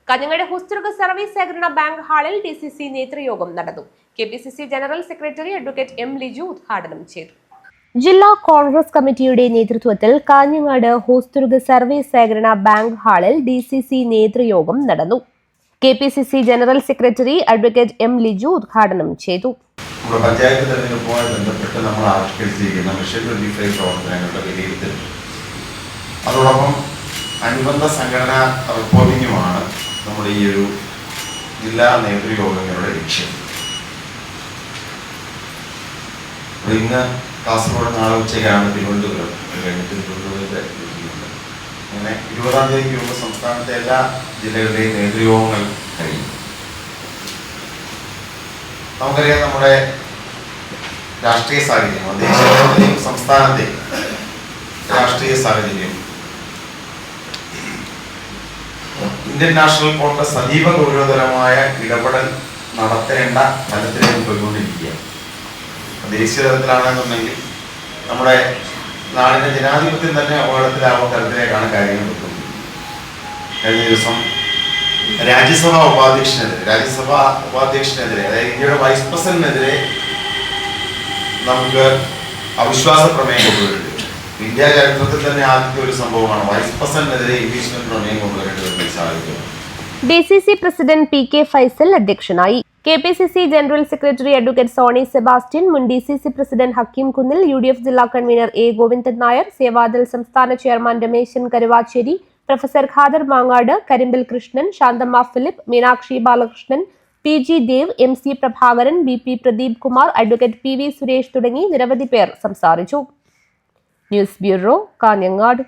Kanhangad Hosdurg service സഹകരണ bank ഹാളിൽ DCC നേതൃയോഗം നടന്നു. KPCC general secretary advocate M. Liju ഉദ്ഘാടനം ചെയ്തു. ജില്ലാ കോൺഗ്രസ് കമ്മിറ്റിയുടെ നേതൃത്വത്തിൽ കാഞ്ഞങ്ങാട് ഹോസ്തുർഗ് സർവീസ് സഹകരണ ബാങ്ക് ഹാളിൽ DCC നേതൃയോഗം നടന്നു. KPCC general secretary advocate M. Liju ഉദ്ഘാടനം ചെയ്തു. പഞ്ചായത്ത് തെരഞ്ഞെടുപ്പുമായി ബന്ധപ്പെട്ട് നമ്മൾ ആവിഷ്കരിച്ചിരിക്കുന്ന മിഷൻ 25 പ്രവർത്തനങ്ങളുടെ വിലയിരുത്തൽ, അതോടൊപ്പം അനുബന്ധ സംഘടനാ റിപ്പോർട്ടിങ്ങുമാണ് നമ്മുടെ ഈ ഒരു ജില്ലാ നേതൃയോഗങ്ങളുടെ ലക്ഷ്യം. ഇന്ന് കാസർഗോഡ്, നാളെ ഉച്ചയ്ക്കാണ് തിരുവനന്തപുരം, തിരുവനന്തപുരത്തെ എത്തിയിട്ടുണ്ട്. അങ്ങനെ 20-ാം തീയതിക്ക് മുമ്പ് സംസ്ഥാനത്തെ എല്ലാ ജില്ലകളുടെയും നേതൃയോഗങ്ങൾ കഴിയും. നമുക്കറിയാം, നമ്മുടെ രാഷ്ട്രീയ സാഹചര്യം, ദേശീയതയും സംസ്ഥാനത്തെയും രാഷ്ട്രീയ സാഹചര്യം, ഇന്ത്യൻ നാഷണൽ കോൺഗ്രസ് അതീവ ഗൗരവതരമായ ഇടപെടൽ നടത്തേണ്ട തലത്തിലേക്ക് പോയിക്കൊണ്ടിരിക്കുകയാണ്. ദേശീയ തലത്തിലാണെന്നുണ്ടെങ്കിൽ നമ്മുടെ നാടിന്റെ ജനാധിപത്യം തന്നെ അപകടത്തിലാവുന്ന തരത്തിലേക്കാണ് കാര്യങ്ങൾ എത്തുന്നത്. കഴിഞ്ഞ ദിവസം രാജ്യസഭാ ഉപാധ്യക്ഷനെതിരെ അതായത് ഇന്ത്യയുടെ വൈസ് പ്രസിഡന്റിനെതിരെ നമുക്ക് അവിശ്വാസ പ്രമേയം കൊണ്ടുവരുന്നത് ഇന്ത്യ ചരിത്രത്തിൽ തന്നെ ആദ്യത്തെ ഒരു സംഭവമാണ്. വൈസ് പ്രസിഡന്റിനെതിരെ ഇംപീച്ച്മെന്റ് പ്രമേയം കൊണ്ടുവരേണ്ടത് സാധിക്കും. DCC പ്രസിഡന്റ് PK ഫൈസൽ അധ്യക്ഷനായി. KPCC general secretary advocate Soni Sebastian, മുൻ DCC president Hakeem Kunnil, UDF ജില്ലാ കൺവീനർ A. ഗോവിന്ദൻ നായർ, സേവാദൾ സംസ്ഥാന chairman Rameshan Karuvacheri, professor Khader Mangad, Karimbil Krishnan, Santhamma Philip, Meenakshi Balakrishnan, PG Dev, MC Prabhakaran, BP Pradeep Kumar, advocate PV Suresh തുടങ്ങി നിരവധി പേർ സംസാരിച്ചു. News bureau, Kanhangad.